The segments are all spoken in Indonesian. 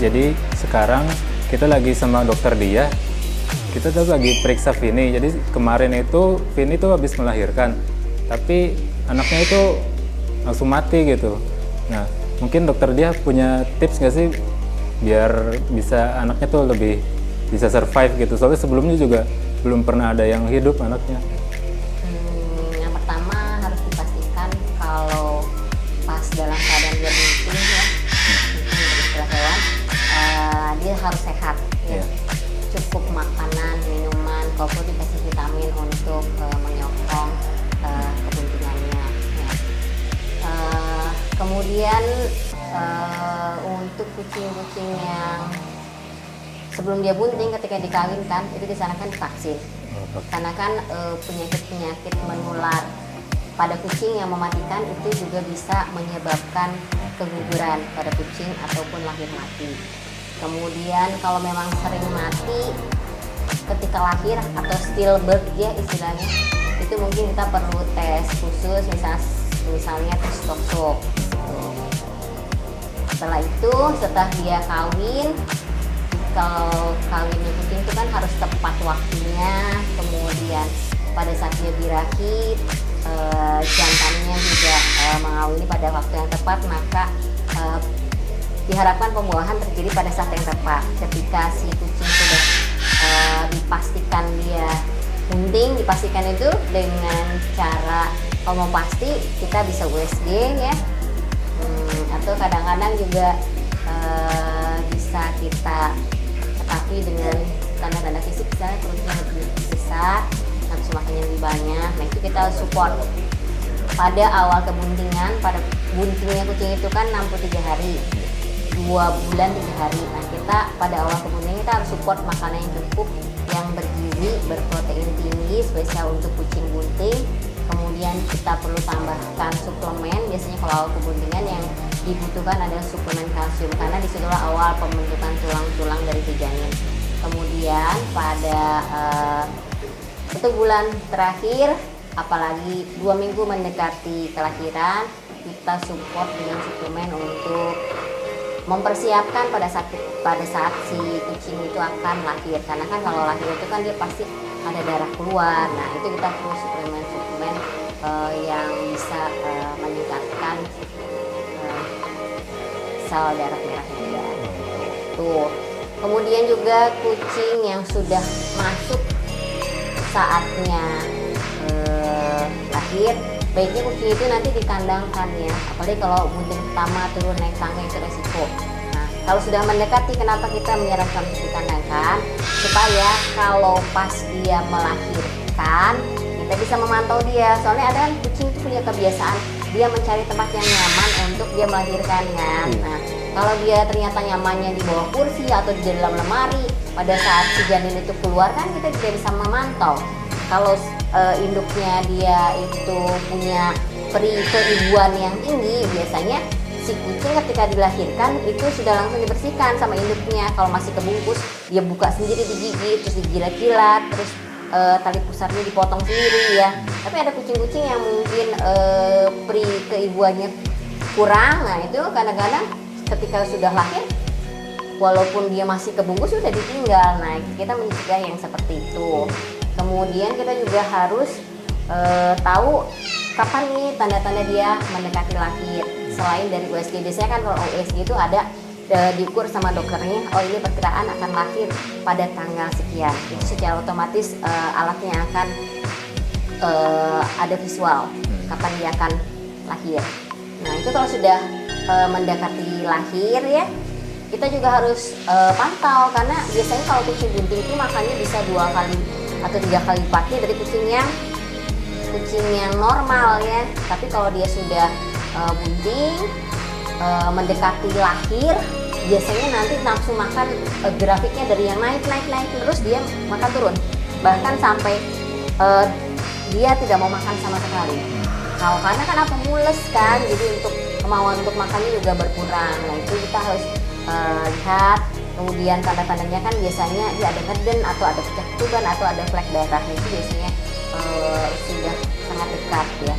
Jadi sekarang kita lagi sama dokter dia. Kita tuh lagi periksa Vini. Jadi kemarin itu Vini tuh habis melahirkan, tapi anaknya itu langsung mati gitu. Nah, mungkin dokter dia punya tips nggak sih biar bisa anaknya tuh lebih bisa survive gitu. Soalnya sebelumnya juga belum pernah ada yang hidup anaknya. Yang pertama harus dipastikan kalau pas dalam keadaan dia bunting ya, istilah hewan, dia harus sehat ya. Iya. Cukup makanan, minuman, kalaupun dikasih vitamin untuk menyokong kebuntingannya ya. Kemudian untuk kucing-kucing yang sebelum dia bunting ketika dikawinkan itu disarankan divaksin. Karena kan penyakit-penyakit menular pada kucing yang mematikan itu juga bisa menyebabkan keguguran pada kucing ataupun lahir mati. Kemudian kalau memang sering mati ketika lahir atau stillbirth ya istilahnya, itu mungkin kita perlu tes khusus misalnya tes toksok. Setelah itu, setelah dia kawin, kalau kawinnya kucing itu kan harus tepat waktunya, kemudian pada saat dia birahi jantannya juga mengawini pada waktu yang tepat, maka diharapkan pembuahan terjadi pada saat yang tepat. Ketika si kucing sudah dipastikan dia bunting, dipastikan itu dengan cara kalau mau pasti kita bisa USG ya, atau kadang-kadang juga bisa kita ketahui dengan tanda-tanda fisik, misalnya perutnya lebih besar, nafsu makannya lebih banyak. Nah itu kita support pada awal kebuntingan. Pada buntingnya kucing itu kan 63 hari, 2 bulan 3 hari. Nah kita pada awal kebuntingan kita harus support makanan yang cukup, yang bergizi, berprotein tinggi, spesial untuk kucing bunting. Kemudian kita perlu tambahkan suplemen. Biasanya kalau awal kebuntingan yang dibutuhkan adalah suplemen kalsium, karena disitulah awal pembentukan tulang-tulang dari si janin. Kemudian pada 1 bulan terakhir, apalagi 2 minggu mendekati kelahiran, kita support dengan suplemen untuk mempersiapkan pada saat si kucing itu akan lahir. Karena kan kalau lahir itu kan dia pasti ada darah keluar. Nah itu kita perlu suplemen yang bisa meningkatkan sel darah merahnya juga. Tuh. Kemudian juga kucing yang sudah masuk saatnya lahir, baiknya kucing itu nanti dikandangkan ya. Apalagi kalau bunting pertama turun naik tangga itu resiko. Nah, kalau sudah mendekati, kenapa kita menyarankan untuk dikandangkan? Supaya kalau pas dia melahirkan, kita bisa memantau dia. Soalnya ada kan kucing itu punya kebiasaan dia mencari tempat yang nyaman untuk dia melahirkan kan. Nah, kalau dia ternyata nyamannya di bawah kursi atau di dalam lemari, pada saat si janin itu keluar kan kita tidak bisa memantau. Kalau induknya dia itu punya peri keibuan yang tinggi, biasanya si kucing ketika dilahirkan itu sudah langsung dibersihkan sama induknya. Kalau masih kebungkus, dia buka sendiri, digigit, terus dijilat-jilat, terus tali pusarnya dipotong sendiri ya. Tapi ada kucing-kucing yang mungkin peri keibuannya kurang. Nah itu kadang-kadang ketika sudah lahir, walaupun dia masih kebungkus sudah ditinggal. Nah kita mencegah yang seperti itu. Kemudian kita juga harus tahu kapan nih tanda-tanda dia mendekati lahir. Selain dari USG, biasanya kan kalau USG itu ada diukur sama dokternya, oh ini perkiraan akan lahir pada tanggal sekian. Itu secara otomatis alatnya akan ada visual kapan dia akan lahir. Nah itu kalau sudah mendekati lahir ya, kita juga harus pantau, karena biasanya kalau kucing bunting itu makannya bisa 2 kali atau 3 kali lipatnya dari kucing yang normal ya. Tapi kalau dia sudah bunting mendekati lahir, biasanya nanti nafsu makan grafiknya dari yang naik terus dia makan turun, bahkan sampai dia tidak mau makan sama sekali. Kalau karena kan apa, mules kan, jadi untuk kemauan untuk makannya juga berkurang. Nah itu kita harus lihat. Kemudian tanda-tandanya kan biasanya dia ada ngeden atau ada pecah ketuban atau ada flek darah. Itu biasanya sudah sangat dekat ya.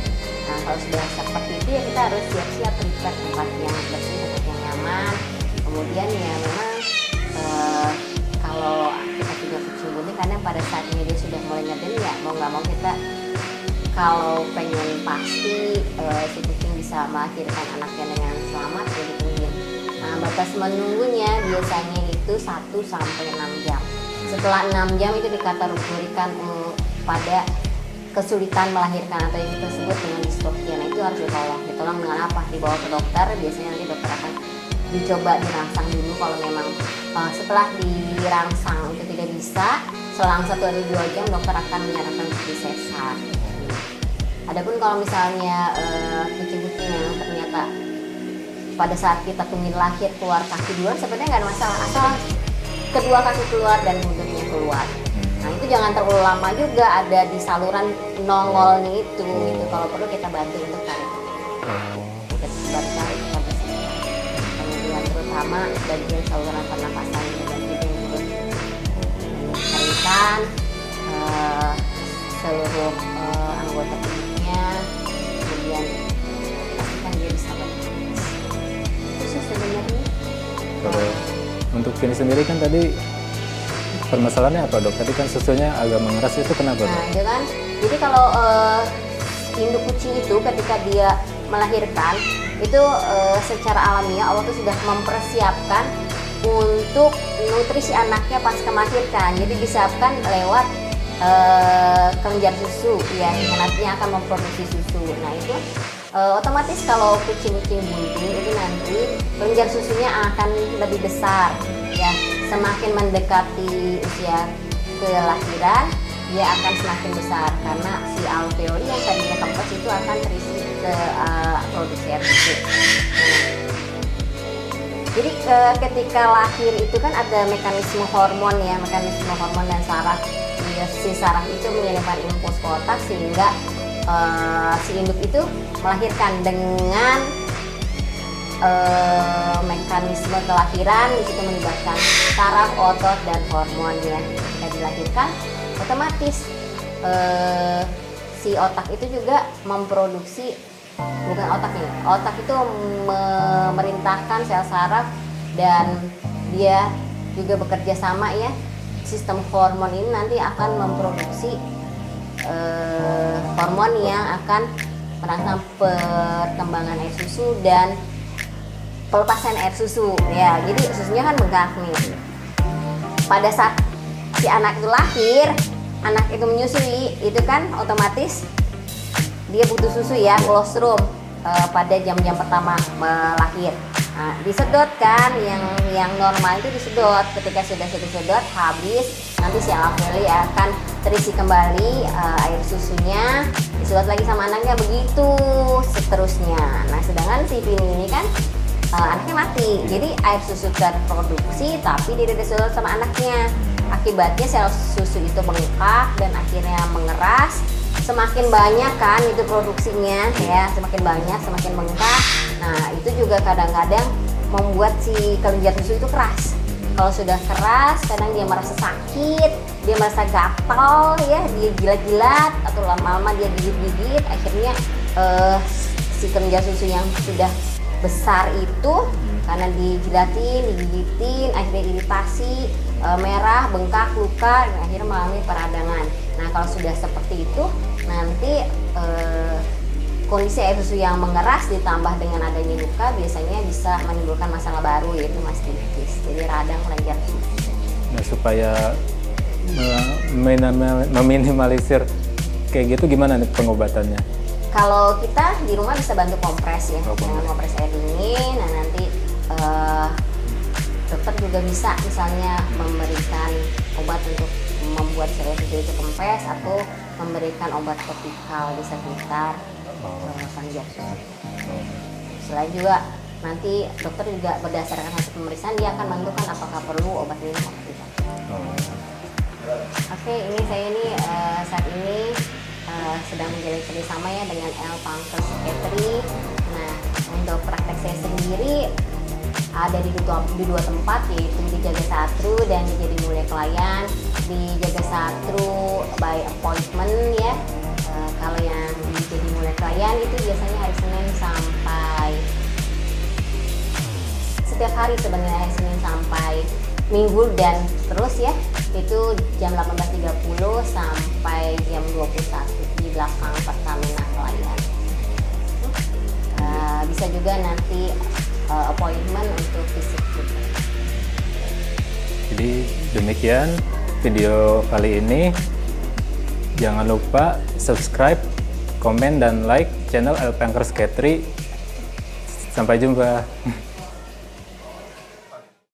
Nah kalau sudah seperti itu ya kita harus siap-siap prepare tempat yang bersih, tempat yang nyaman. Kemudian ya memang kalau kita punya kucing bunting kadang pada saat ini dia sudah mulai ngeden ya mau nggak mau kita kalau pengen pasti si kucing bisa melahirkan anaknya dengan selamat ya ditungguin. Nah batas menunggunya biasanya itu 1 sampai 6 jam. Setelah 6 jam itu dikategorikan pada kesulitan melahirkan atau yang kita sebut dengan distokia. Nah itu harus ditolong dengan apa? Dibawa ke dokter, biasanya nanti dokter akan dicoba dirangsang dulu kalau memang setelah dirangsang itu tidak bisa, selang 1 atau 2 jam dokter akan menyarankan untuk disesar. Adapun kalau misalnya kucing-kucing yang ternyata pada saat kita tungguin lahir keluar kaki duluan sebenarnya nggak ada masalah, asal kedua kaki keluar dan buntutnya keluar. Nah itu jangan terlalu lama juga ada di saluran nongolnya itu gitu. Kalau perlu kita bantu untuk tarik. Kita tarik sampai sini. Kemudian terutama bagian saluran pernapasan dan hidung itu taringkan seluruh anggota tubuhnya. Kemudian pastikan dia bisa bernafas. Itu sih sebenarnya. Kalau untuk Vini sendiri kan tadi permasalahannya apa dok? Tadi kan susunya agak mengeras itu kenapa? Nah itu kan, jadi kalau induk kucing itu ketika dia melahirkan itu secara alamiah Allah tuh sudah mempersiapkan untuk nutrisi anaknya pas melahirkan. Jadi disiapkan lewat kelenjar susu ya, yang nantinya akan memproduksi susu. Nah itu otomatis kalau kucing-kucing bunting itu nanti kelenjar susunya akan lebih besar ya. Semakin mendekati usia kelahiran dia akan semakin besar karena si alveoli yang tadinya kempes itu akan terisi ke produksi air susu. Jadi ketika lahir itu kan ada mekanisme hormon ya, mekanisme hormon dan saraf. Si saraf itu mengirimkan impuls ke otak sehingga si induk itu melahirkan dengan mekanisme kelahiran di situ melibatkan saraf, otot dan hormon ya. Ketika dilahirkan otomatis si otak itu juga memproduksi, bukan otaknya, otak itu memerintahkan sel saraf dan dia juga bekerja sama ya. Sistem hormon ini nanti akan memproduksi hormon yang akan merangsang perkembangan air susu dan pelepasan air susu ya. Jadi susunya kan bengkak nih. Pada saat si anak itu lahir, anak itu menyusui, itu kan otomatis dia butuh susu ya, kolostrum pada jam-jam pertama melahir. Nah, disedot kan, yang normal itu disedot. Ketika sudah disedot habis, nanti si alveoli akan terisi kembali air susunya, disedot lagi sama anaknya, begitu seterusnya. Nah sedangkan si Vini ini kan anaknya mati, jadi air susu terproduksi tapi tidak disedot sama anaknya. Akibatnya sel susu itu bengkak dan akhirnya mengeras. Semakin banyak kan itu produksinya ya, semakin banyak semakin bengkak. Nah itu juga kadang-kadang membuat si kelenjar susu itu keras. Kalau sudah keras kadang dia merasa sakit, dia merasa gatal ya, dia jilat-jilat atau lama-lama dia gigit-gigit. Akhirnya si kelenjar susu yang sudah besar itu karena dijilatin, digigitin, akhirnya iritasi, merah, bengkak, luka, dan akhirnya mengalami peradangan. Nah kalau sudah seperti itu nanti kondisi air susu yang mengeras ditambah dengan adanya luka biasanya bisa menimbulkan masalah baru yaitu mastitis, jadi radang kelenjar susu. Nah supaya meminimalisir kayak gitu gimana nih pengobatannya? Kalau kita di rumah bisa bantu kompres ya, dengan kompres air dingin. Nah nanti dokter juga bisa misalnya memberikan obat untuk membuat sel susu itu kempes atau memberikan obat topikal di sekitar kelenjar susu. Selain juga nanti dokter juga berdasarkan hasil pemeriksaan dia akan menentukan apakah perlu obat minum atau tidak. Oke, ini saya ini saat ini sedang menjalin kerjasama ya dengan L Pangker Psychiatry. Nah untuk praktek saya sendiri ada di dua tempat, yaitu di Jagasatru dan di Jadi Mulia Klien. Di Jagasatru by appointment ya. Kalau yang di Jadi Mulia Klien itu biasanya hari Senin sampai setiap hari sebenarnya, hari Senin sampai minggu dan terus ya, itu jam 18.30 sampai jam 21 di belakang Pertamina Nelayan. Bisa juga nanti appointment untuk fisik juga. Jadi demikian video kali ini. Jangan lupa subscribe, komen, dan like channel Elpankers Ketri. Sampai jumpa.